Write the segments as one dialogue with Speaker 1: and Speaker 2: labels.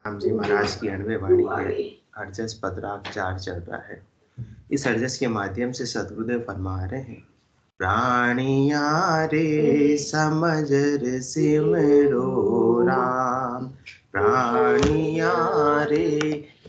Speaker 1: राम जी महाराज की 98 वाणी है। अरजस पदराग 4 चल रहा है। इस अरजस के माध्यम से सदगुरुदेव फरमा रहे हैं, प्राणिया रे समझ रे सिमरो राम। प्राणिया रे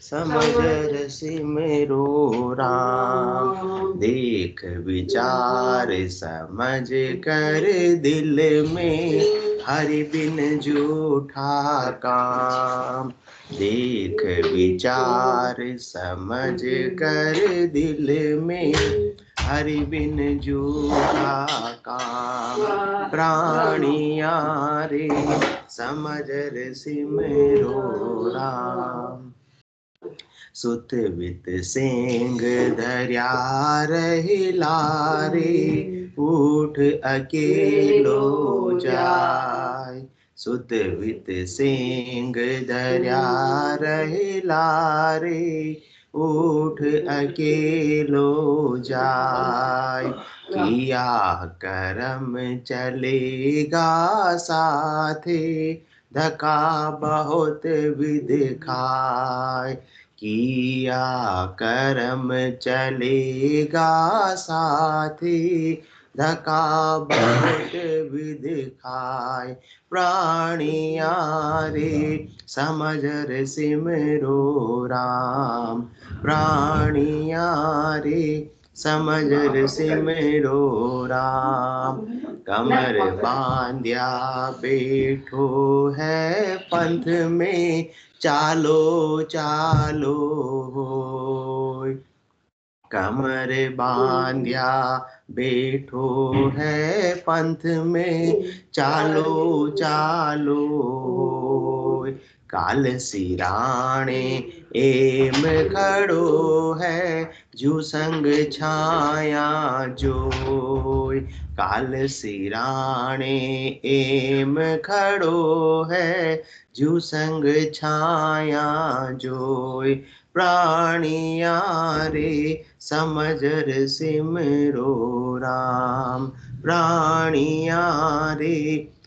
Speaker 1: समझ रे सिमरो राम। देख विचार समझ कर दिल में, हरि बिन जूठा काम। देख विचार समझ कर दिल में, हरि बिन जूठा काम। प्राणिया रे समझ रे सिमरो राम। सुत वित सेंग धर्या रहिला रे, उठ अकेलो जाय। सुत वित सेंग धर्या रहिला रे, उठ अकेलो जाय। किया करम चलेगा साथे, धक्का बहुत विध खाय। किया करम चलेगा साथी, धक्का बहुत विध खाय। प्राणिया रे समझ रे सिमरो राम। प्राणिया रे समझ रे सिमरो राम। कमर बांध्या बैठो है पंथ में, चालो चालो होय। कमर बांध्या बैठो है पंथ में, चालो चालो होय। काल सिराणे एम खड़ो है, जू संग छाया जोय। काल सिराणे एम खड़ो है, जू संग छाया जोय। प्राणिया रे समझ रे सिमरो राम। प्राणिया रे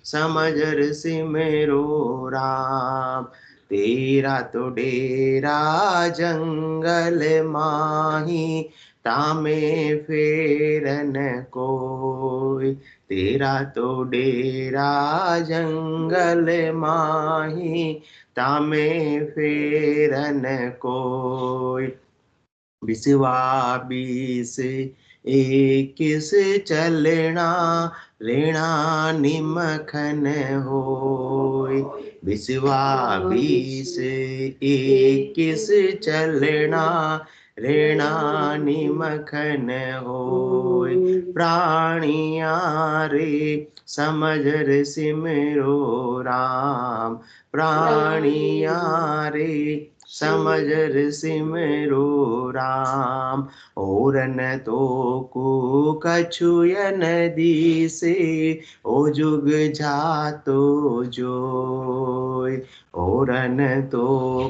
Speaker 1: समझ रे सिमरो राम। तेरा तो डेरा जंगल माही, तामे फेरन कोय। तेरा तो डेरा जंगल माही, तामे फेरन कोय। बिसवा बीस इक्कीस चलना, रेणा निमखन होय। बिसवा बीस इक्कीस चलना, रेणा निमखन होय। प्राणिया रे समझ रे सिमरो राम। प्राणिया रे समझ रे सिमरो राम। और न तो को कछुयन दिसे, ओ जुग जातो जोय। और न तो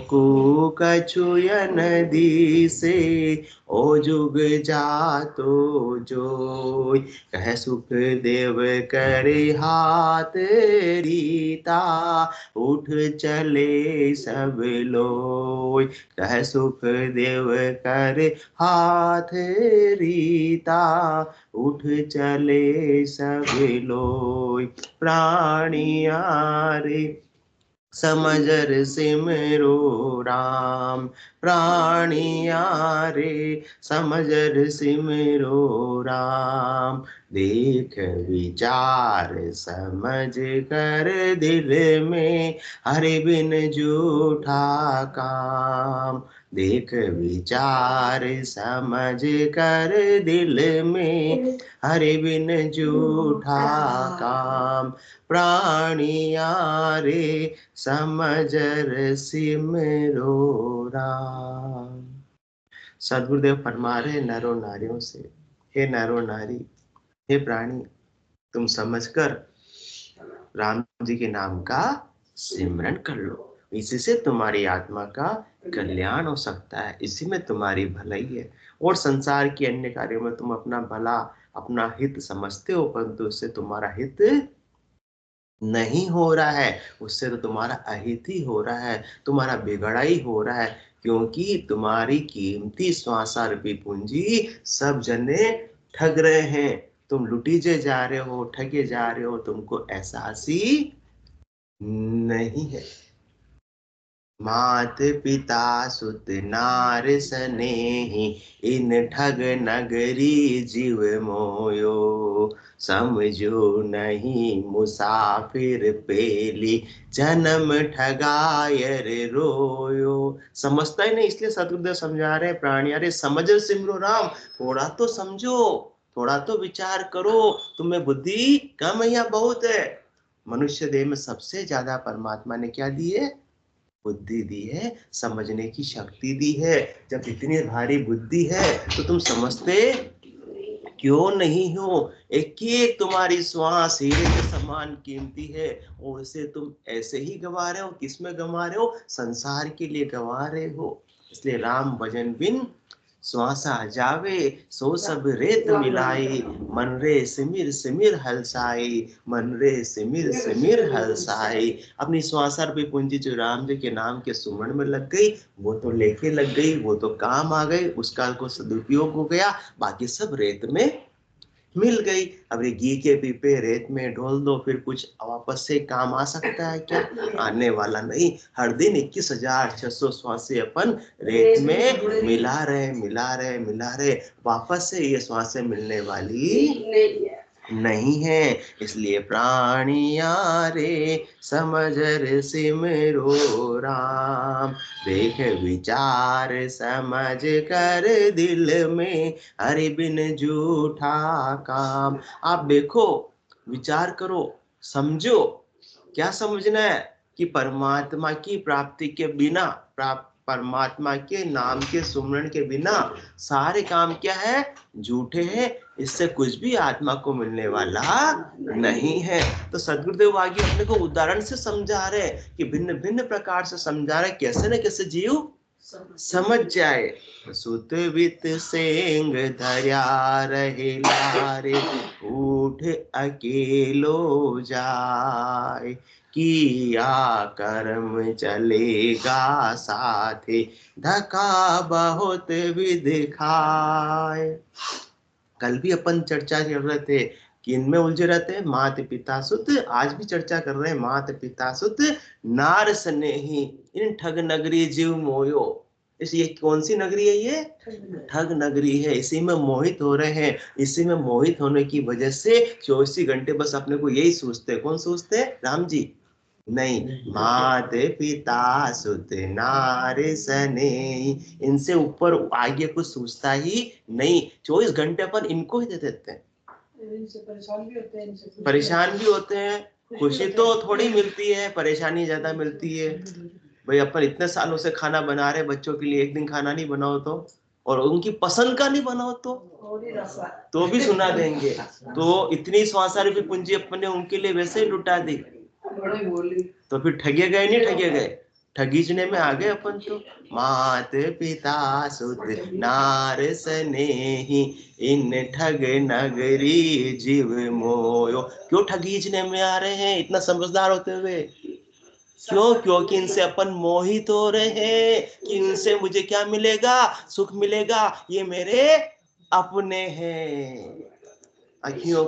Speaker 1: को कछुयन दिसे, ओ जुग जातो जोय। कह सुख देव करे हाथ रीता, उठ चले सब लोय। कह सुख देव करे हाथ रीता, उठ चले सब लोय। प्राणिया रे समझ रे सिमरो राम। प्राणिया रे समझ रे सिमरो राम। देख विचार समझ कर दिल में, हरि बिन जूठा काम। देख विचार समझ कर दिल में, हरि बिन जूठा काम। प्राणिया रे समझ रे सिमरो राम। सदगुरुदेव फरमा रहे नरों नारियों से, हे नरों नारी, हे प्राणी, तुम समझकर राम जी के नाम का सिमरन कर लो। इससे तुम्हारी आत्मा का कल्याण हो सकता है, इसी में तुम्हारी भलाई है। और संसार के अन्य कार्यों में तुम अपना भला, अपना हित समझते हो, परंतु उससे तुम्हारा हित नहीं हो रहा है, उससे तो तुम्हारा अहित ही हो रहा है, तुम्हारा बिगड़ा ही हो रहा है, क्योंकि तुम्हारी कीमती श्वासा रूपी पूंजी सब जने ठग रहे हैं। तुम लुटीजे जा रहे हो, ठगे जा रहे हो, तुमको एहसास ही नहीं है। मात पिता सुत नार स्नेही, इन ठग नगरी जीव मोयो, समझो नहीं मुसाफिर पेली, जन्म ठगायर रोयो। समझता ही नहीं, इसलिए सतगुरुदेव समझा रहे हैं प्राणी, अरे समझ सिमरो राम, थोड़ा तो समझो, थोड़ा तो विचार करो, तुम्हें बुद्धि कम है या बहुत है? मनुष्य देह में सबसे ज्यादा परमात्मा ने क्या दी है? बुद्धि दी है, समझने की शक्ति दी है। जब इतनी भारी बुद्धि है तो तुम समझते क्यों नहीं हो? एक एक तुम्हारी श्वास हीरे के समान कीमती है, और उसे तुम ऐसे ही गवा रहे हो। किसमें गवा रहे हो? संसार के लिए गवा रहे हो। इसलिए राम भजन बिन श्वासा जावे, सो सब रेत मिलाई, मन रे सिमिर सिमिर हलसाई, मन रे सिमिर सिमिर हलसाई। अपनी श्वासा रूपी पूंजी जो राम जी के नाम के सुमरण में लग गई, वो तो लेके लग गई, वो तो काम आ गई, उसका को सदुपयोग हो गया, बाकी सब रेत में मिल गई। अब ये घी के पीपे रेत में ढोल दो, फिर कुछ वापस से काम आ सकता है क्या? आने वाला नहीं। हर दिन 21,600 श्वासें अपन रेत में मिला रहे, वापस से ये श्वासें मिलने वाली नहीं है। इसलिए प्राणिया रे समझ रे सिमरो राम, देख विचार समझ कर दिल में, हरि बिन झूठा काम। आप देखो, विचार करो, समझो। क्या समझना है? कि परमात्मा की प्राप्ति के बिना, परमात्मा के नाम के सुमरण के बिना सारे काम क्या है? झूठे हैं। इससे कुछ भी आत्मा को मिलने वाला नहीं है। तो सदगुरुदेव आगे अपने को उदाहरण से समझा रहे कि भिन्न भिन्न प्रकार से समझा रहे, कैसे न कैसे जीव समझ जाए। सुत वित सेंग धर्या रहे लारे, उठ अकेलो जाए, किया कर्म चलेगा साथे, धका बहुत विध खाए। कल भी अपन चर्चा कर रहे थे कि इनमें उलझे रहते हैं मात पिता सुत, आज भी चर्चा कर रहे हैं मात पिता सुत नार स्नेही, इन ठग नगरी जीव मोयो। इस ये कौन सी नगरी है? ये ठग नगरी है। इसी में मोहित हो रहे हैं। इसी में मोहित होने की वजह से 24 घंटे बस अपने को यही सोचते। कौन सोचते? राम जी नहीं, मात पिता सुत नार स्नेही, इनसे ऊपर आगे कुछ सोचता ही नहीं। 24 घंटे अपन इनको ही दे देते हैं। इनसे परेशान भी होते हैं, खुशी तो थोड़ी मिलती है, परेशानी ज्यादा मिलती है। भाई अपन इतने सालों से खाना बना रहे बच्चों के लिए, एक दिन खाना नहीं बनाओ तो, और उनकी पसंद का नहीं बनाओ तो भी सुना देंगे। तो इतनी श्वासा रूपी पूंजी अपने उनके लिए वैसे ही लुटा दी, तो फिर ठगे गए नहीं ठगे गए? ठगीचने में आ गए अपन तो। मात पिता सुत नार स्नेही, इन ठग नगरी जीव मोयो। क्यों ठगीचने में आ रहे हैं इतना समझदार होते हुए? क्यों? क्योंकि इनसे अपन मोहित हो रहे हैं कि इनसे मुझे क्या मिलेगा? सुख मिलेगा, ये मेरे अपने हैं। अखियों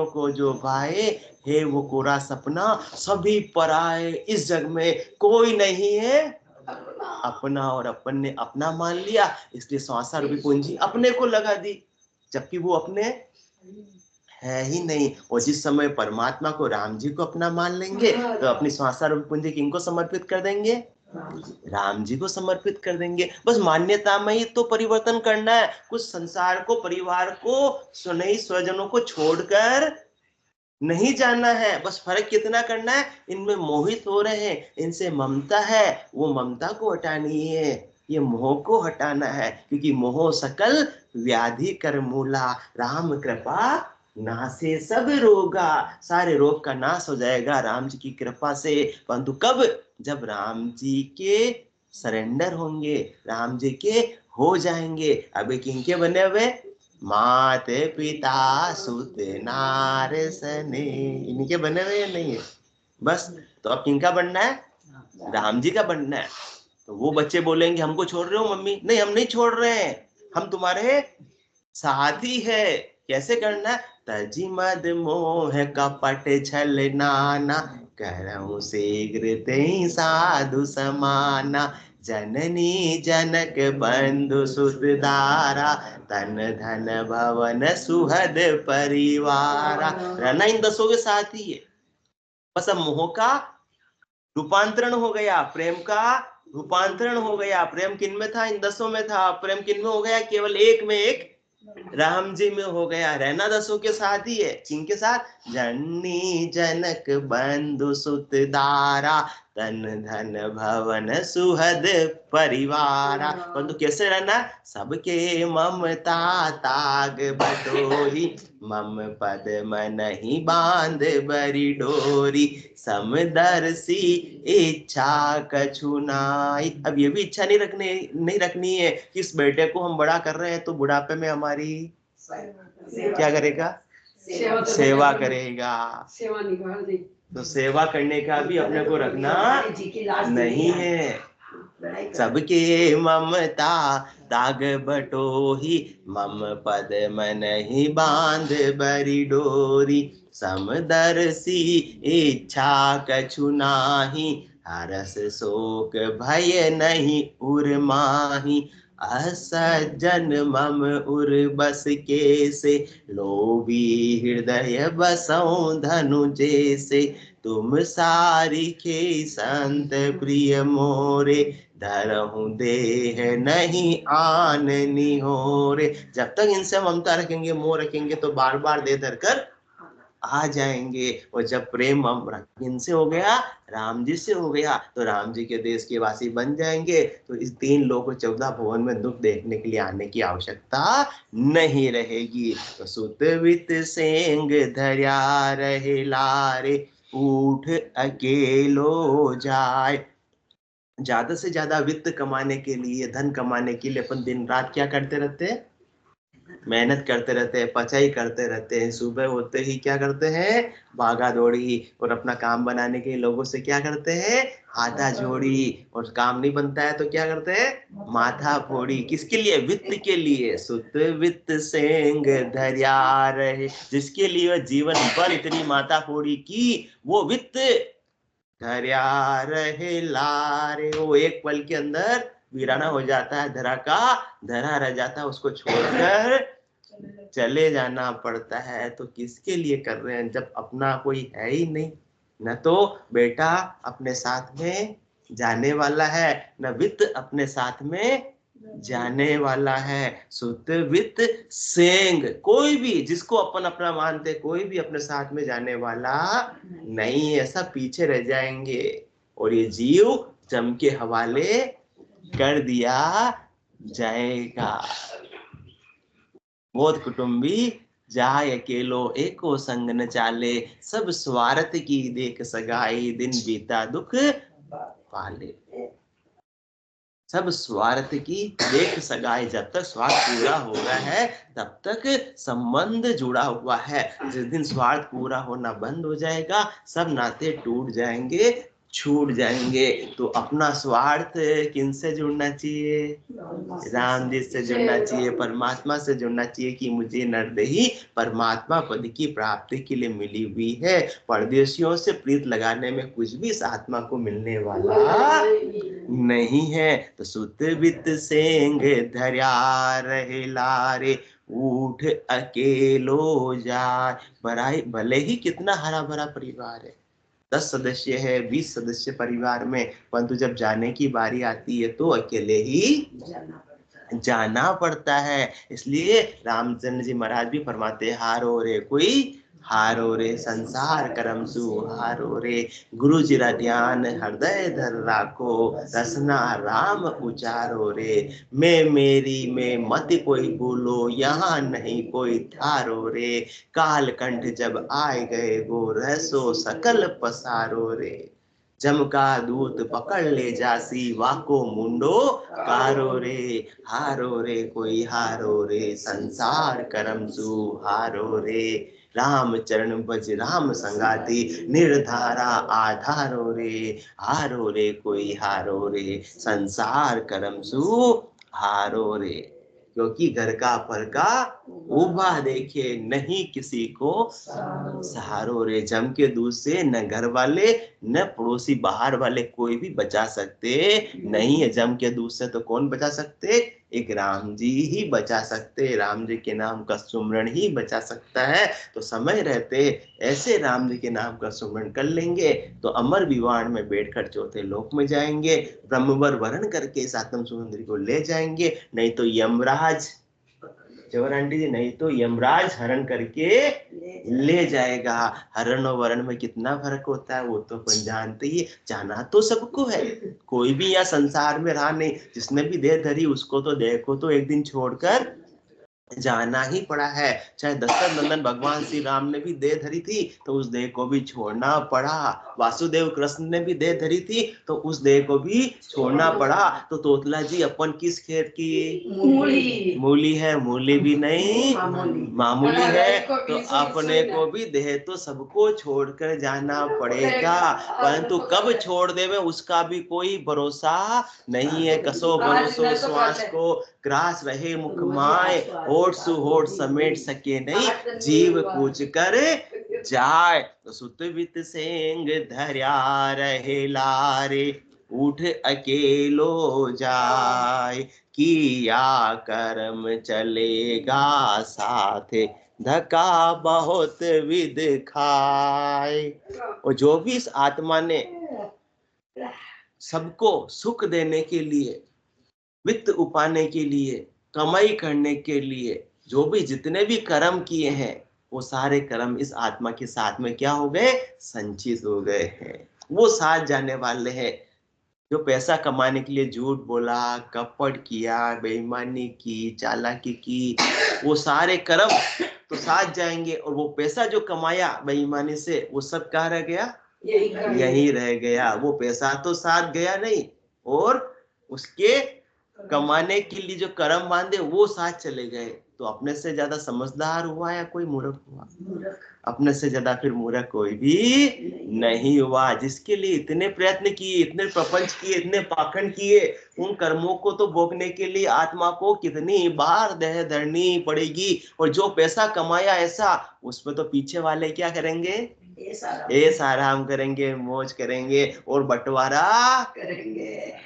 Speaker 1: को जो भाए है वो कोरा सपना, सभी पराए इस जग में कोई नहीं है अपना, और अपन ने अपना मान लिया, इसलिए श्वासा रूपी पूंजी अपने को लगा दी, जबकि वो अपने है ही नहीं। और जिस समय परमात्मा को, राम जी को अपना मान लेंगे, तो अपनी श्वासा रूपी पूंजी किनको समर्पित कर देंगे? राम जी को समर्पित कर देंगे। बस मान्यता में ही तो परिवर्तन करना है। कुछ संसार को, परिवार को, नहीं स्वजनों को छोड़कर नहीं जाना है। बस फर्क कितना करना है? इनमें मोहित हो रहे हैं, इनसे ममता है, वो ममता को हटानी है, ये मोह को हटाना है, क्योंकि मोह सकल व्याधि कर मूला, राम कृपा नासे सब रोगा। सारे रोग का नाश हो जाएगा राम जी की कृपा से। परंतु कब? जब राम जी के सरेंडर होंगे, राम जी के हो जाएंगे। अभी किनके बने हुए? माते पिता सुत नार सने, इनके बने हुए या नहीं है? बस, तो अब किनका बनना है? राम जी का बनना है। तो वो बच्चे बोलेंगे हमको छोड़ रहे हो मम्मी? नहीं, हम नहीं छोड़ रहे हैं, हम तुम्हारे साथी है। कैसे करना है? तजी मद मोह कपट छल नाना, करहु शीघ्र तेहि साधु समाना। जननी जनक बंधु सुत दारा, तन धन भवन सुहद परिवारा। रहना इन दसों के साथ ही है। बस अब मोह का रूपांतरण हो गया, प्रेम का रूपांतरण हो गया। प्रेम किन में था? इन दसों में था। प्रेम किन में हो गया? केवल एक में, एक राम जी में हो गया। रहना दसों के साथ ही है। किनके साथ? जननी जनक बंधु सुत दारा, तन धन भवन सुहद परिवारा। परंतु कैसे रहना? सबके ममता ताग बटोही, मम पद मन ही बांध बरी डोरी। समदर्शी इच्छा कछु नाई। अब ये भी इच्छा नहीं रखनी है कि इस बेटे को हम बड़ा कर रहे हैं तो बुढ़ापे में हमारी क्या करेगा? सेवा करेगा। तो सेवा करने का भी अपने को रखना नहीं है। सबके ममता ताग बटोही, मम पद मन ही बांध बरी डोरी। समदर्शी इच्छा कछु नाही, हरस शोक भय नहीं उर्माही। असज्जन मम उर बस के से, लोभी हृदय बसौ धनु जैसे। तुम सारिखे संत प्रिय मोरे, धरहु देह नहीं आन निहोरे। जब तक इनसे ममता रखेंगे, मोह रखेंगे, तो बार बार दे धर कर आ जाएंगे। और जब प्रेम इनसे हो गया, राम जी से हो गया, तो राम जी के देश के वासी बन जाएंगे। तो इस 3 लोक 14 भुवन में दुख देखने के लिए आने की आवश्यकता नहीं रहेगी। तो सुत वित सेंग धर्या रहे लारे, उठ अकेलो जाए। ज्यादा से ज्यादा वित्त कमाने के लिए, धन कमाने के लिए अपन दिन रात क्या करते रहते हैं? मेहनत करते रहते हैं, पचाई करते रहते हैं। सुबह होते ही क्या करते हैं? भागा दौड़ी। और अपना काम बनाने के लोगों से क्या करते हैं? हाथा जोड़ी। और काम नहीं बनता है तो क्या करते हैं? माथा फोड़ी। किसके लिए? वित्त के लिए। सुत वित्त सेंग धर्या रहे, जिसके लिए जीवन भर इतनी माथा फोड़ी की, वो वित्त धर्या रहे लारे। वो एक पल के अंदर वीराना हो जाता है, धरा का धरा रह जाता है, उसको छोड़कर चले जाना पड़ता है। तो किसके लिए कर रहे हैं जब अपना कोई है ही नहीं? न तो बेटा अपने साथ में जाने वाला है, न वित्त अपने साथ में जाने वाला है। सुत वित्त सेंग, कोई भी जिसको अपन अपना मानते, कोई भी अपने साथ में जाने वाला नहीं है। सब पीछे रह जाएंगे और ये जीव जम के हवाले कर दिया जाएगा। बोध कुटुंबी जाय अकेलो, एको संग न चाले। सब स्वार्थ की देख सगाई, दिन बीता दुख पाले। सब स्वार्थ की देख सगाई। जब तक स्वार्थ पूरा हो रहा है तब तक संबंध जुड़ा हुआ है। जिस दिन स्वार्थ पूरा होना बंद हो जाएगा, सब नाते टूट जाएंगे, छूट जाएंगे। तो अपना स्वार्थ किनसे जुड़ना चाहिए? राम जी से जुड़ना चाहिए, परमात्मा से जुड़ना चाहिए कि मुझे नरदेही परमात्मा पद की प्राप्ति के लिए मिली हुई है। परदेशियों से प्रीत लगाने में कुछ भी इस आत्मा को मिलने वाला नहीं है। तो सुत वित सेंग धर्या रहे लारे, उठ अकेलो जाए। बराई भले ही कितना हरा भरा परिवार है, 10 सदस्य है, 20 सदस्य परिवार में, परंतु जब जाने की बारी आती है तो अकेले ही जाना पड़ता है। इसलिए रामचंद्र जी महाराज भी फरमाते, हारो रे कोई हारो रे, संसार करम सु हारो रे। गुरु जी रा ध्यान हृदय धर राखो, रसना राम उचारो रे। मैं मेरी में मत कोई बोलो, यहाँ नहीं कोई थारो रे। काल कंठ जब आए गए गो, रहसो सकल पसारो रे। जम का दूत पकड़ ले जासी, वाको मुंडो कारो रे, हारो रे कोई हारो रे, संसार करम सुहारो रे, राम चरण भज राम संगाती, निर्धारा आधारो रे, हारो रे कोई हारो रे, संसार करम सुहारो रे। क्योंकि घर का पर का उभा देखे, नहीं किसी को सहारो रे। जम के दूध से न घर वाले न पड़ोसी बाहर वाले कोई भी बचा सकते नहीं है। जम के दूध से तो कौन बचा सकते? एक राम जी ही बचा सकते। राम जी के नाम का सुमरण ही बचा सकता है। तो समय रहते ऐसे राम जी के नाम का सुमरण कर लेंगे तो अमर विवाह में बैठकर चौथे लोक में जाएंगे, ब्रह्मवर वरण करके इस आत्म सुंदरी को ले जाएंगे। नहीं तो यमराज, जवर आंटी जी, नहीं तो यमराज हरण करके ले जाएगा। हरण और वरण में कितना फर्क होता है वो तो अपन जानते ही। जाना तो सबको है, कोई भी यहाँ संसार में रहा नहीं, जिसने भी देह धरी उसको तो देखो तो एक दिन छोड़कर जाना ही पड़ा है। चाहे दशरथ नंदन भगवान श्री राम ने भी देह धरी थी तो उस देह को भी छोड़ना पड़ा। वासुदेव कृष्ण ने भी देह धरी थी तो उस देह को भी छोड़ना पड़ा। तो तोतला जी अपन किस खेत की मूली है? मूली भी नहीं मामूली है। तो अपने को भी देह तो सबको छोड़कर जाना पड़ेगा, परंतु कब छोड़ देवे उसका भी कोई भरोसा नहीं है। कसो भरोसो श्वास को ग्रास रहे मुख माय, होठ सु होठ समेट सके नहीं, जीव कूच कर जाए। तो सुत वित सेंग धर्या रहे लारे, उठ अकेलो जाए, किया कर्म चलेगा साथे, धक्का बहुत विद खाए। और जो भी इस आत्मा ने सबको सुख देने के लिए, वित्त उपाने के लिए, कमाई करने के लिए जो भी जितने भी कर्म किए हैं वो सारे कर्म इस आत्मा के साथ में क्या हो गए? संचित हो गए हैं। वो साथ जाने वाले हैं। जो पैसा कमाने के लिए झूठ बोला, कपट किया, बेईमानी की, चालाकी की, वो सारे कर्म तो साथ जाएंगे। और वो पैसा जो कमाया बेईमानी से वो सब कहाँ रह गया? यही रह गया। वो पैसा तो साथ गया नहीं, और उसके कमाने के लिए जो कर्म बांधे वो साथ चले गए। तो अपने से ज्यादा समझदार हुआ या कोई मूर्ख हुआ? अपने से ज्यादा फिर मूर्ख कोई भी नहीं हुआ। जिसके लिए इतने प्रयत्न किए, इतने प्रपंच किए, इतने पाखंड किए, उन कर्मों को तो भोगने के लिए आत्मा को कितनी बार देह धरनी पड़ेगी। और जो पैसा कमाया ऐसा, उसमें तो पीछे वाले क्या करेंगे? ऐश आराम करेंगे, मौज करेंगे और बंटवारा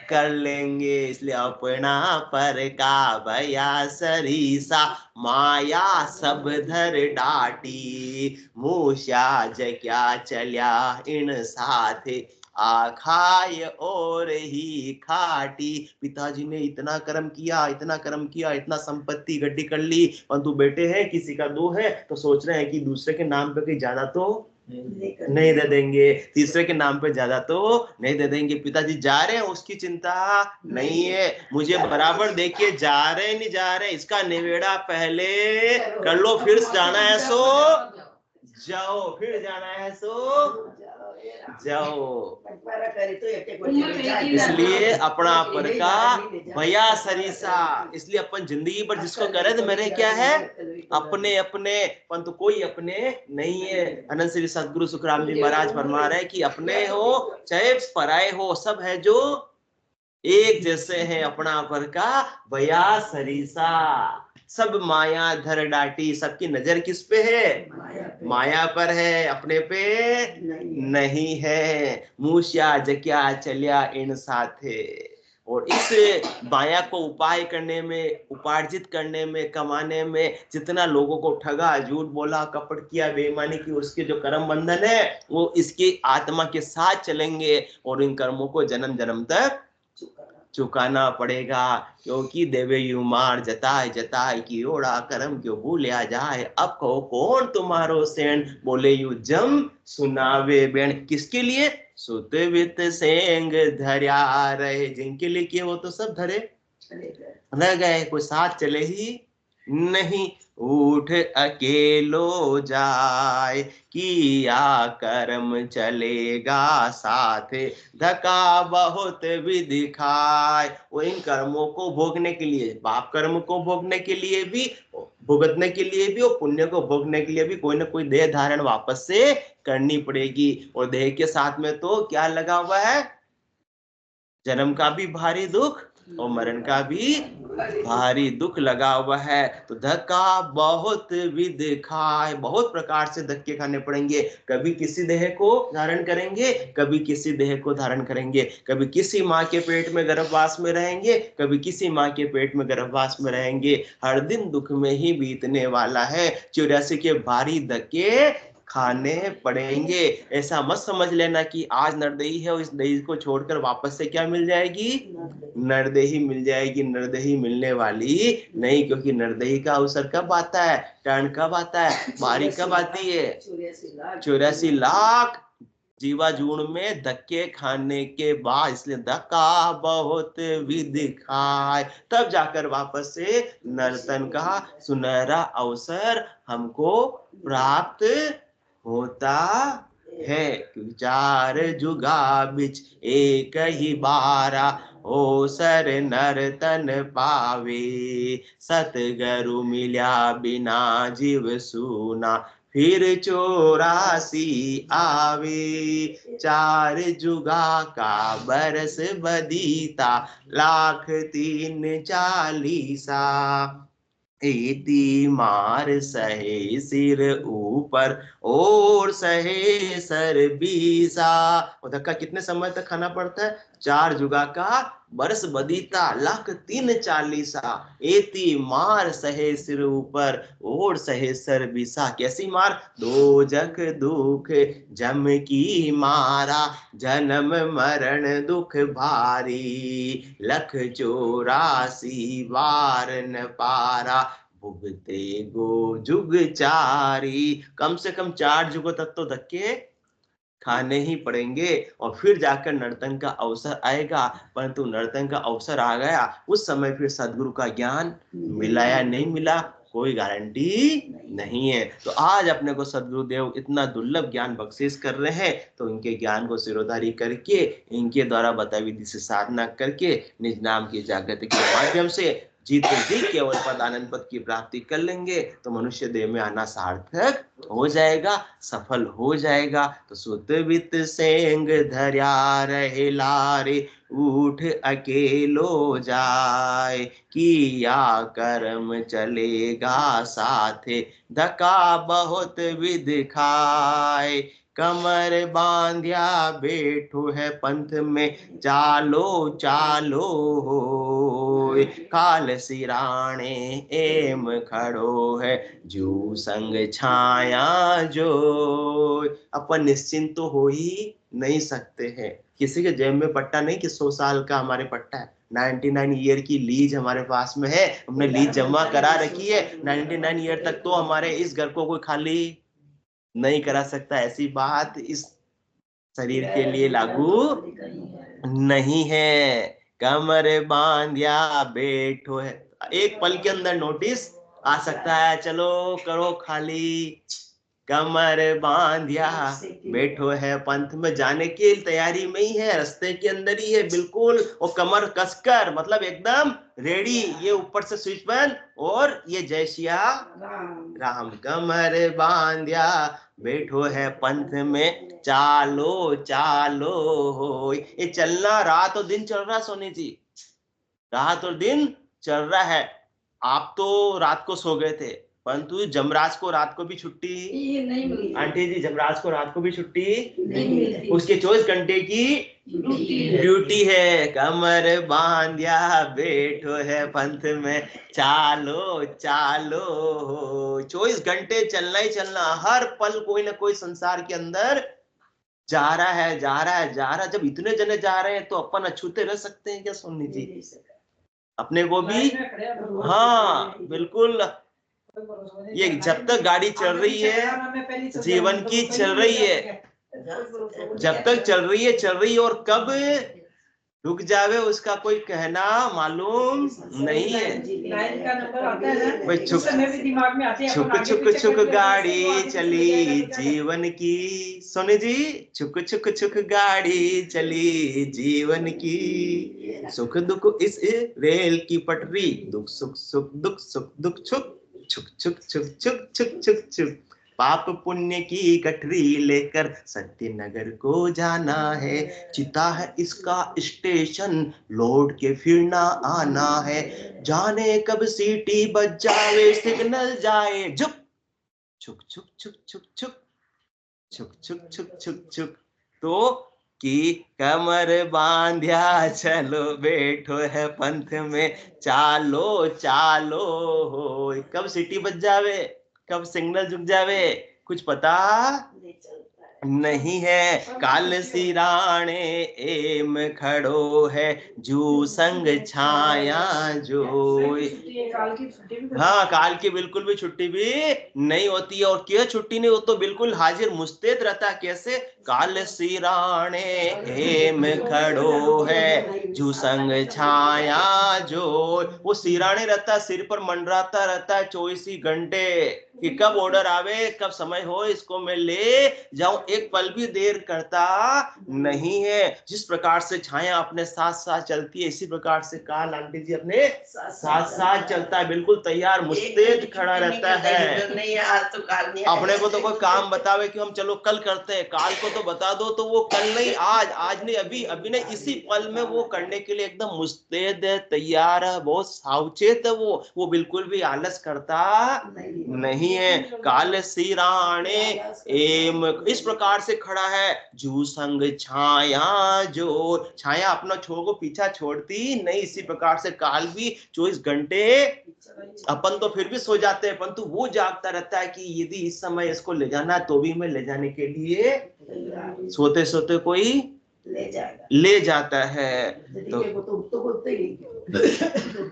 Speaker 1: कर लेंगे। इसलिए अपना पर का भया सरीसा, माया सब धर डाटी, मूषा जक्या चल्या इन साथे, आखाय और ही खाटी। पिताजी ने इतना कर्म किया, इतना कर्म किया, इतना संपत्ति गड्डी कर ली, परंतु बेटे हैं किसी का दो है तो सोच रहे हैं कि दूसरे के नाम पे कहीं ज्यादा तो नहीं दे देंगे, तीसरे के नाम पे ज्यादा तो नहीं दे देंगे। पिताजी जा रहे हैं उसकी चिंता नहीं है, मुझे बराबर देखिए जा रहे नहीं जा रहे, इसका निवेड़ा पहले कर लो, फिर जाना है सो जाओ, फिर जाना है सो जाओ। इसलिए अपना पर का भया सरीसा। इसलिए अपन जिंदगी भर जिसको करे तो मेरे क्या है? अपने अपने, परंतु कोई अपने नहीं है। अनंत श्री सदगुरु सुखराम जी महाराज फरमा रहे कि अपने हो चाहे पराये हो, सब है जो एक जैसे हैं। अपना पर का भया सरीसा, सब माया धर डाटी। सबकी नजर किस पे है? माया पर है, अपने पे नहीं है। मूषा जक्या चल्या इन साथे। और इस माया को उपाय करने में, उपार्जित करने में, कमाने में जितना लोगों को ठगा, झूठ बोला, कपट किया, बेईमानी की, उसके जो कर्म बंधन है वो इसके आत्मा के साथ चलेंगे और इन कर्मों को जन्म जन्म तक चुकाना पड़ेगा। क्योंकि देवे यू मार जताए जताए की ओड़ा, कर्म क्यों भूलिया जाए, अब कहो कौन तुम्हारो सेन, बोले यू जम सुनावे बेन। किसके लिए? सुत वित सेंग धर्या रहे। जिनके लिए किए वो तो सब धरे रह गए, कोई साथ चले ही नहीं उठ अकेलो जाए, किया कर्म चलेगा साथ, धक्का बहुत भी दिखाए। वो इन कर्मों को भोगने के लिए, पाप कर्म को भोगने के लिए भी, भुगतने के लिए भी, और पुण्य को भोगने के लिए भी कोई ना कोई देह धारण वापस से करनी पड़ेगी। और देह के साथ में तो क्या लगा हुआ है, जन्म का भी भारी दुख और मरण का भी भारी दुख लगा हुआ है। तो धक्का बहुत भी दिखाए, बहुत प्रकार से धक्के खाने पड़ेंगे। कभी किसी देह को धारण करेंगे, कभी किसी देह को धारण करेंगे, कभी किसी माँ के पेट में गर्भवास में रहेंगे, कभी किसी माँ के पेट में गर्भवास में रहेंगे। हर दिन दुख में ही बीतने वाला है। 84 के भारी धक्के खाने पड़ेंगे। ऐसा मत समझ लेना कि आज नरदेही है और इस दही को छोड़कर वापस से क्या मिल जाएगी, नरदेही मिल जाएगी। नरदेही मिलने वाली नहीं, क्योंकि नरदेही का अवसर कब आता है, टर्न कब आता है, बारी कब आती है, 84 लाख जीवा जून में धक्के खाने के बाद। इसलिए धक्का बहुत भी दिखाए, तब जाकर वापस से नर्तन का सुनहरा अवसर हमको प्राप्त होता है। चार जुगा बिच एक ही बारा, हो सर नर्तन पावे, सतगुरु मिल्या बिना जीव सूना, फिर 84 आवे। 4 जुगा का बरस बदीता, लाख 340। एती मार सहे सिर ऊपर, और सहे सर बीसा। और धक्का कितने समय तक खाना पड़ता है, 4 जुगा का बरस बदीता, लाख 340। एती मार सहे सिर ऊपर, और सहे सर बीसा। कैसी मार, दो जग दुख जम की मारा, जन्म मरण दुख भारी, लख 84 बार न पारा, भुगते गो जुग चारी। कम से कम 4 जुगों तक तो धक्के खाने ही पड़ेंगे, और फिर जाकर नर्तन का अवसर आएगा। परंतु नर्तन का अवसर आ गया, उस समय फिर सदगुरु का ज्ञान मिला या नहीं मिला, कोई गारंटी नहीं है। तो आज अपने को सदगुरुदेव इतना दुर्लभ ज्ञान बख्शिश कर रहे हैं, तो इनके ज्ञान को सिरोधारी करके, इनके द्वारा बताई विधि से साधना करके, निज नाम की जागृति के माध्यम से जीते जी केवल पद आनंद पद की प्राप्ति कर लेंगे, तो मनुष्य देह में आना सार्थक हो जाएगा, सफल हो जाएगा। तो सुत वित सेंग धर्या रहे लारे, उठ अकेलो जाए, किया कर्म चलेगा साथे, धक्का बहुत विध खाए। कमर बांध्या बैठो है पंथ में, चालो चालो होय, काल सिराणे एम खड़ो है, जू संग छाया जो। अपन निश्चिंत तो हो ही नहीं सकते हैं। किसी के जेब में पट्टा नहीं कि 100 साल का हमारे पट्टा है, 99 ईयर की लीज हमारे पास में है, हमने लीज जमा करा रखी है। 99 ईयर तक तो हमारे इस घर को कोई खाली नहीं करा सकता। ऐसी बात इस शरीर के लिए लागू नहीं है। कमर बांधिया बैठो है, एक पल के अंदर नोटिस आ सकता है, चलो करो खाली। कमर बांधिया बैठो है, पंथ में जाने की तैयारी में ही है, रास्ते के अंदर ही है बिल्कुल। और कमर कसकर मतलब एकदम रेडी, ये ऊपर से स्विच बंद और ये जय सिया राम। कमर बांधिया बैठो है पंथ में, चालो चालो हो। ये चलना रात और दिन चल रहा सोनी जी, रात और दिन चल रहा है। आप तो रात को सो गए थे, परंतु जमराज को रात को भी छुट्टी नहीं मिली। आंटी जी, जमराज को रात को भी छुट्टी नहीं मिली, उसके 24 घंटे की ड्यूटी है। कमर बांधिया बैठो है पंथ में, चालो चालो हो। 24 घंटे चलना ही चलना, हर पल कोई ना कोई संसार के अंदर जा रहा है, जा रहा है, जा रहा है। जब इतने जने जा रहे हैं तो अपन अछूते रह सकते हैं क्या सोनी जी? अपने को भी, हाँ बिल्कुल। ये जब तक गाड़ी चल रही है, जीवन की चल रही है, जब तक चल रही है चल रही है, और कब रुक जावे उसका कोई कहना मालूम नहीं है।
Speaker 2: लाइन का नंबर आता है ना,
Speaker 1: भाई
Speaker 2: उस समय भी दिमाग में आते हैं,
Speaker 1: छुक
Speaker 2: अपन आगे
Speaker 1: छुक
Speaker 2: पीछे
Speaker 1: छुक
Speaker 2: करते
Speaker 1: गाड़ी
Speaker 2: रहते हैं,
Speaker 1: चली जीवन की। सोनी जी, छुक छुक छुक गाड़ी चली जीवन की, सुख दुख इस रेल की पटरी, दुख सुख सुख दुख सुख दुख छुक छुक छुक छुक छुक छुक छुक छुक। पाप पुण्य की गठरी लेकर सत्य नगर को जाना है, चिता है इसका स्टेशन, लौट के फिर ना आना है, जाने कब सीटी बज जावे सिग्नल जाए झुक छुक छुक छुक छुक छुक छुक छुक छुक छुक छुक। तो कि कमर बांध्या चलो बैठो है पंथ में, चालो चालो हो। कब सीटी बज जावे, कब सिग्नल झुक जावे, कुछ पता नहीं है। काल सिराणे एम खड़ो है, जू संग छाया जोय। हाँ, काल की बिल्कुल भी छुट्टी भी नहीं होती है। और क्यों छुट्टी नहीं हो, तो बिल्कुल हाजिर मुस्तैद रहता। कैसे? काल सिराणे एम खड़ो है, जू संग छाया जोय। वो सिराणे रहता, सिर पर मंडराता रहता है 24 ही घंटे कि कब ऑर्डर आवे, कब समय हो, इसको मैं ले जाऊं। एक पल भी देर करता नहीं है। जिस प्रकार से छाया अपने साथ साथ चलती है, इसी प्रकार से काल आंटी जी अपने साथ साथ चलता है, बिल्कुल तैयार मुस्तैद खड़ा रहता है।
Speaker 2: नहीं आज तो काल नहीं,
Speaker 1: अपने को तो कोई काम बतावे कि हम चलो कल करते हैं, काल को तो बता दो तो वो कल नहीं, आज, आज नहीं, अभी, अभी नहीं, इसी पल में वो करने के लिए एकदम मुस्तैद है, तैयार है, बहुत सावचेत है वो बिल्कुल भी आलस करता नहीं है। काल सिराणे एम इस प्रकार से खड़ा है, जू संग छाया जो। छाया अपना छोर को पीछा छोड़ती नहीं, इसी प्रकार से काल भी 24 घंटे, अपन तो फिर भी सो जाते हैं, परंतु वो जागता रहता है कि यदि इस समय इसको ले जाना है तो भी मैं ले जाने के लिए सोते सोते कोई ले जाता है। तो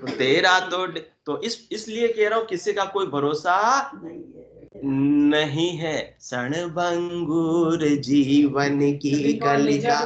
Speaker 1: तेरा तो इसलिए कह रहा हूं, किसी का कोई भरोसा नहीं है। क्षणभंगुर जीवन की कलिका,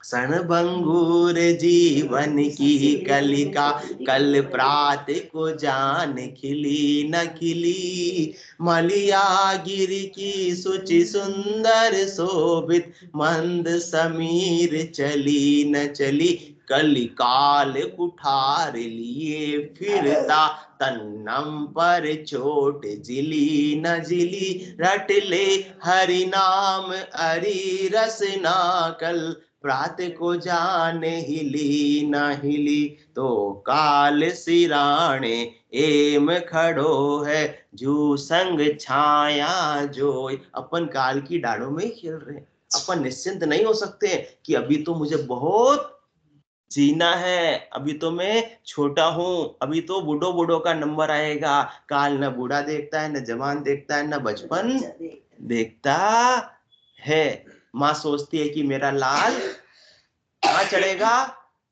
Speaker 1: क्षणभंगुर जीवन की कलिका, कल प्रात को जान खिली न खिली। मलिया गिर की सुचि सुंदर शोभित, मंद समीर चली न चली। कलिकाल कुठार लिए फिरता, तन्नम पर चोट जिली न जिली। रट ले हरि नाम हरि रसना, कल प्रात को जाने हिली न हिली। तो काल सिराणे एम खड़ो है, जू संग छाया जोय। अपन काल की डालों में ही खेल रहे हैं। अपन निश्चिंत नहीं हो सकते कि अभी तो मुझे बहुत जीना है, अभी तो मैं छोटा हूं, अभी तो बूढ़ो बूढ़ो का नंबर आएगा। काल न बूढ़ा देखता है, न जवान देखता है, न बचपन देखता है। माँ सोचती है कि मेरा लाल कहाँ चढ़ेगा,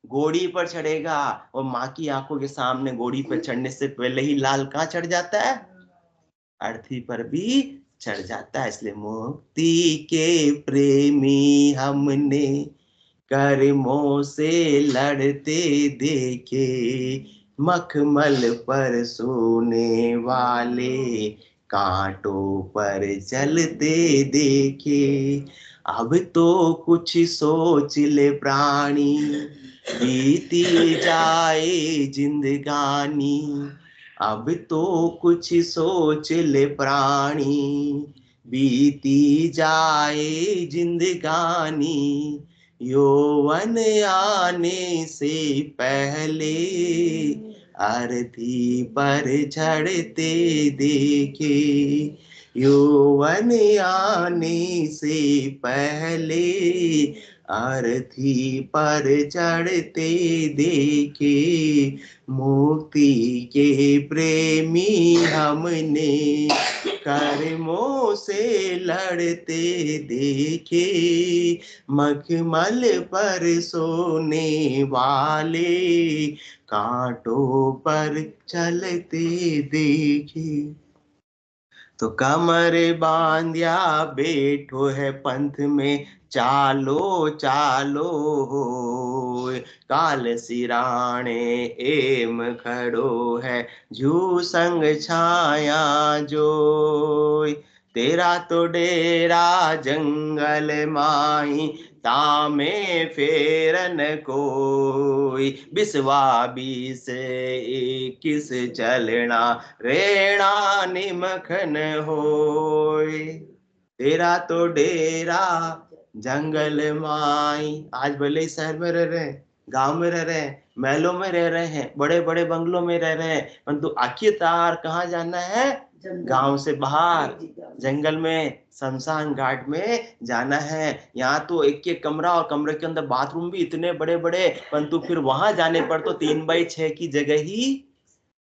Speaker 1: घोड़ी पर चढ़ेगा, और माँ की आंखों के सामने घोड़ी पर चढ़ने से पहले ही लाल कहाँ चढ़ जाता है, अर्थी पर भी चढ़ जाता है। इसलिए मुक्ति के प्रेमी हमने कर्मों से लड़ते देखे, मखमल पर सोने वाले कांटों पर चलते देखे। अब तो कुछ सोच ले प्राणी, बीती जाए जिंदगानी। अब तो कुछ सोच ले प्राणी, बीती जाए जिंदगानी। यौवन आने से पहले अर्थी पर चढ़ते देखे। यौवन आने से पहले अर्थी पर चढ़ते देखे। मुक्ति के प्रेमी हमने कर्मों से लड़ते देखे, मखमल पर सोने वाले कांटों पर चलते देखे। तो कमर बांध्या बैठो है पंथ में, चालो चालो होय। काल सिराणे एम खड़ो है, जू संग छाया जोय। तेरा तो डेरा जंगल माही, तामे फेरन कोई। बिसवा बीस किस चलना, रेणा निमखन होय। तेरा तो डेरा जंगल माई। आज भले ही शहर में रह रहे हैं, गांव में रह रहे हैं, महलों में रह रहे हैं, बड़े बड़े बंगलों में रह रहे हैं, परंतु आखिरकार कहाँ जाना है? गांव से बाहर, जंगल में, शमशान घाट में जाना है। यहाँ तो एक एक कमरा और कमरे के अंदर बाथरूम भी इतने बड़े बड़े, परंतु फिर वहां जाने पर तो 3x6 की जगह ही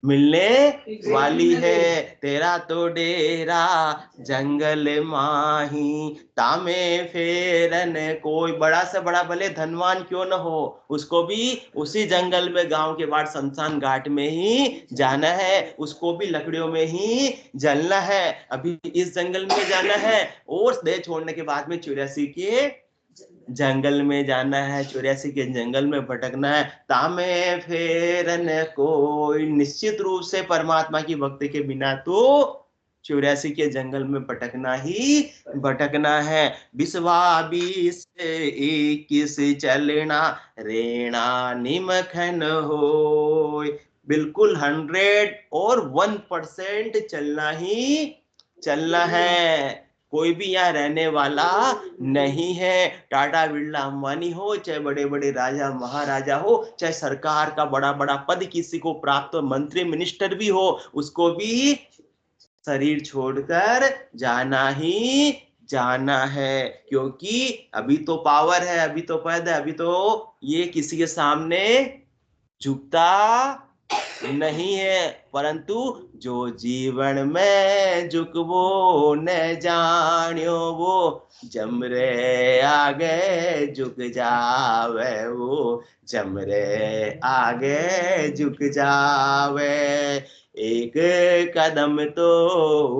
Speaker 1: मिलने वाली है। तेरा तो डेरा जंगल माही, तामे फेरन कोई। बड़ा से बड़ा भले धनवान क्यों न हो, उसको भी उसी जंगल में, गांव के बाद शमशान घाट में ही जाना है, उसको भी लकड़ियों में ही जलना है। अभी इस जंगल में जाना है और देह छोड़ने के बाद में 84 के जंगल में जाना है, 84 के जंगल में भटकना है। तामे फेरन कोई। निश्चित रूप से परमात्मा की भक्ति के बिना तो 84 के जंगल में भटकना ही भटकना है। बिसवा बीस 21 चलना, रेणा निमखन होय। बिल्कुल 100 और 1% चलना ही चलना है। कोई भी यहाँ रहने वाला नहीं है। टाटा बिरला अंबानी हो, चाहे बड़े बड़े राजा महाराजा हो, चाहे सरकार का बड़ा बड़ा पद किसी को प्राप्त हो, मंत्री मिनिस्टर भी हो, उसको भी शरीर छोड़कर जाना ही जाना है। क्योंकि अभी तो पावर है, अभी तो पद है, अभी तो ये किसी के सामने झुकता नहीं है। परंतु जो जीवन में झुकवो न जानियो, वो जमरे आगे झुक जावे, वो जमरे आगे झुक जावे। एक कदम तो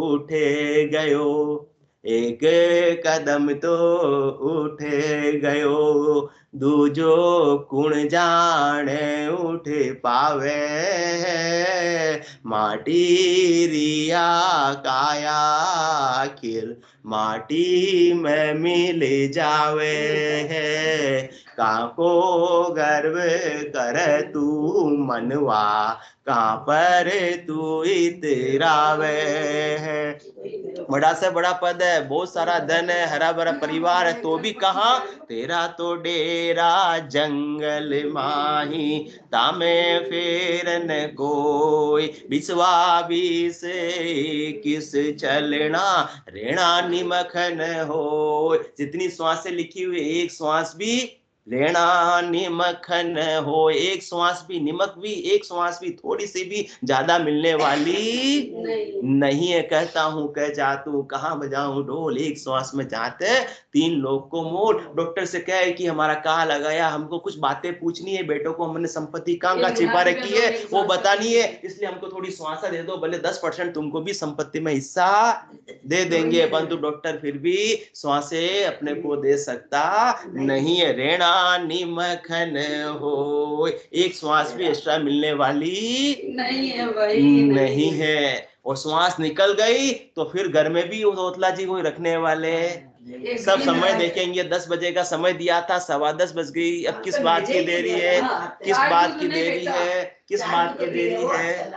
Speaker 1: उठे गयो, एक कदम तो उठे गयो, दूजो कुण जाने उठ पावे। माटी रिया काया खिल, माटी में मिल जावे है। काको गर्व कर तू मनवा, कहाँ पर तू इतरावे है। बड़ा से बड़ा पद है, बहुत सारा धन है, हरा भरा परिवार है, तो भी कहाँ? तेरा तो डेरा जंगल माही, तामे फेरन कोई। बिसवा बीस किस चलना, रेणा निमखन हो। जितनी श्वासें लिखी हुई, एक श्वास भी रेणा निमखन हो। एक श्वास भी, निमक भी, एक श्वास भी थोड़ी सी भी ज्यादा मिलने वाली नहीं है। कहता हूँ कह जातू, कहाँ बजाऊं ढोल, एक श्वास में जाते 3 लोग को मोल। डॉक्टर से कहे कि हमारा काल आ गया, हमको कुछ बातें पूछनी है, बेटों को हमने संपत्ति कहाँ का छिपा रखी है वो बतानी है, इसलिए हमको थोड़ी श्वासा दे दो, भले 10% तुमको भी संपत्ति में हिस्सा दे देंगे। परंतु डॉक्टर फिर भी श्वासे अपने को दे सकता नहीं है। रेणा निमखन हो, एक श्वास भी एक्स्ट्रा मिलने वाली
Speaker 2: नहीं है भाई,
Speaker 1: नहीं है। और श्वास निकल गई तो फिर घर में भी ओतला जी को रखने वाले सब समय देखेंगे। 10 बजे का समय दिया था, 10:15 बज गई। अब किस बात की देरी है, किस बात की देरी है, किस बात की देरी है।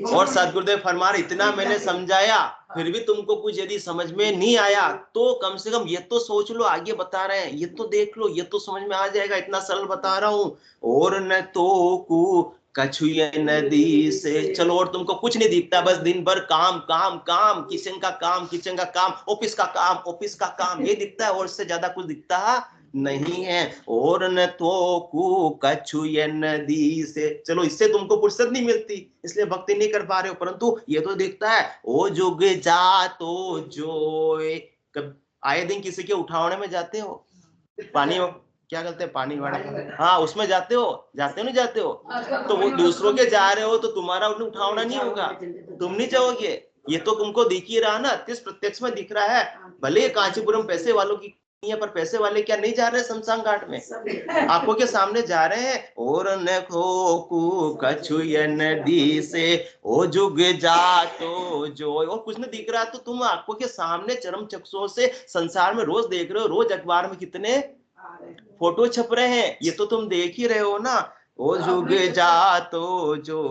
Speaker 1: और सदगुरुदेव फरमा रहे, इतना मैंने समझाया फिर भी तुमको कुछ यदि समझ में नहीं आया तो कम से कम ये तो सोच लो, आगे बता रहे हैं, ये तो देख लो, ये तो समझ में आ जाएगा, इतना सरल बता रहा हूं। और न तो कु कछुए नदी से। चलो और तुमको कुछ नहीं दिखता, बस दिन भर काम काम काम, किचन का काम किचन का काम, ऑफिस का काम ऑफिस का काम, ये दिखता है और इससे ज्यादा कुछ दिखता नहीं है। और न तो कु कछुए नदी से। चलो इससे तुमको फुर्सत नहीं मिलती, इसलिए भक्ति नहीं कर पा रहे हो, परंतु ये तो दिखता है। ओ जुग जा तो जो, कब आए दिन किसी के उठावने में जाते हो, पानी क्या कहते हैं, पानी वाला, हाँ उसमें जाते हो नहीं जाते हो, तो वो दूसरों के जा रहे हो तो तुम्हारा उठावना नहीं होगा, तुम नहीं जाओगे। ये तो तुमको दिख ही रहा ना, प्रत्यक्ष में दिख रहा है। भले कांचीपुरम पैसे वालों की है, पर पैसे वाले क्या नहीं जा रहे शमशान घाट में, आंखों के सामने जा रहे हैं। और नखो कछुय नदी से ओ जुग जा तो जो, और कुछ नहीं दिख रहा तो तुम आंखों के सामने चरम चक्षुओं से संसार में रोज देख रहे हो, रोज अखबार में कितने फोटो छप रहे हैं, ये तो तुम देख ही रहे हो ना। ओ जुग जा तो जो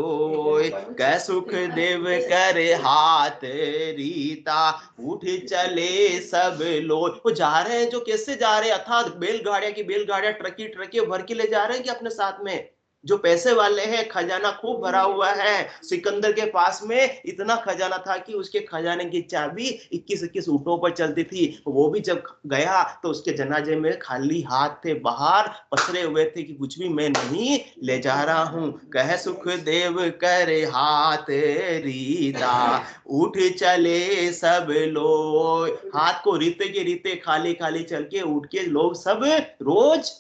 Speaker 1: कै सुख देव कर हाथ रीता, उठ चले सब लोग। वो जा रहे हैं जो कैसे जा रहे हैं, अर्थात बैलगाड़ियां ट्रकी भर के ले जा रहे हैं कि अपने साथ में। जो पैसे वाले हैं, खजाना खूब भरा हुआ है। सिकंदर के पास में इतना खजाना था कि उसके खजाने की चाबी 21 ऊँटों पर चलती थी। वो भी जब गया तो उसके जनाजे में खाली हाथ थे, बाहर पसरे हुए थे कि कुछ भी मैं नहीं ले जा रहा हूं। कह सुख देव कर हाथ रीता, उठ चले सब लोग। हाथ को रीते के रीते खाली खाली चल के उठ के लोग सब रोज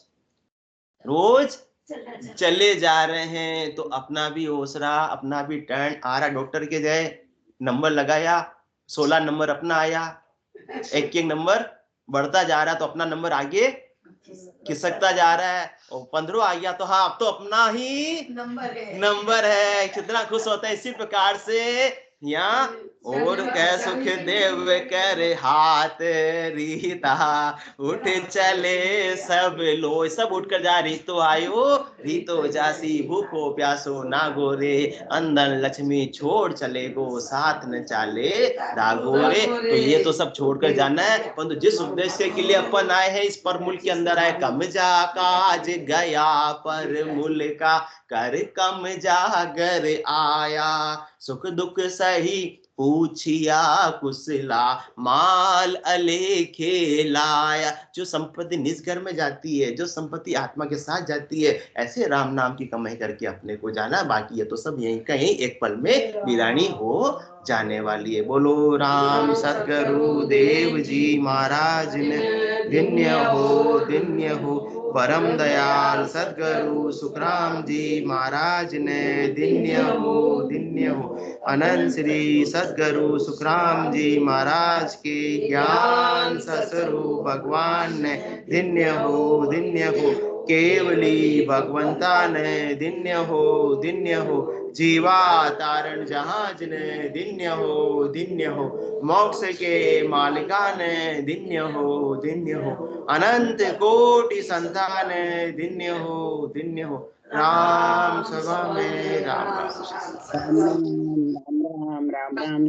Speaker 1: रोज चले जा रहे हैं। तो अपना भी ओसरा, अपना भी टर्न आ रहा। डॉक्टर के गए, नंबर लगाया, 16 नंबर अपना आया, एक नंबर बढ़ता जा रहा, तो अपना नंबर आगे खिसकता जा रहा है। और 15 आ गया तो हाँ अब तो अपना ही नंबर है। कितना खुश होता है। इसी प्रकार से यहाँ और कह सुख देव कर हाथ रीता, उठ चले सब लोग। सब उठकर जा, रीतो आयो रीतो जासी, भूखो प्यासो ना गोरे, अंदर लक्ष्मी छोड़ चले गो, साथ न चाले दागोरे। तो ये तो सब छोड़कर जाना है, परंतु जिस उद्देश्य के लिए अपन आए हैं, इस पर मूल के अंदर आए, कम जा काज गया पर मूल का, कर कम जागर आया, सुख दुख सही पूछिया कुशला, माल अलेखे लाया। जो संपत्ति निज घर में जाती है, जो संपत्ति आत्मा के साथ जाती है, ऐसे राम नाम की कमाई करके अपने को जाना। बाकी ये तो सब यहीं कहीं एक पल में वीरानी हो जाने वाली है। बोलो राम सतगुरु देव जी महाराज ने धन्य हो परम दयाल सदगुरु सुखराम जी महाराज ने धन्य हो। अनंत श्री सदगुरु सुखराम जी महाराज के ज्ञान ससुरु भगवान ने धन्य हो। केवली भगवंता ने धन्य हो। जीवा तारण जहाज ने धन्य हो। मोक्ष के मालिका ने धन्य हो। अनंत कोटि संतान धन्य हो। राम सभा में राम
Speaker 3: राम राम राम राम राम राम।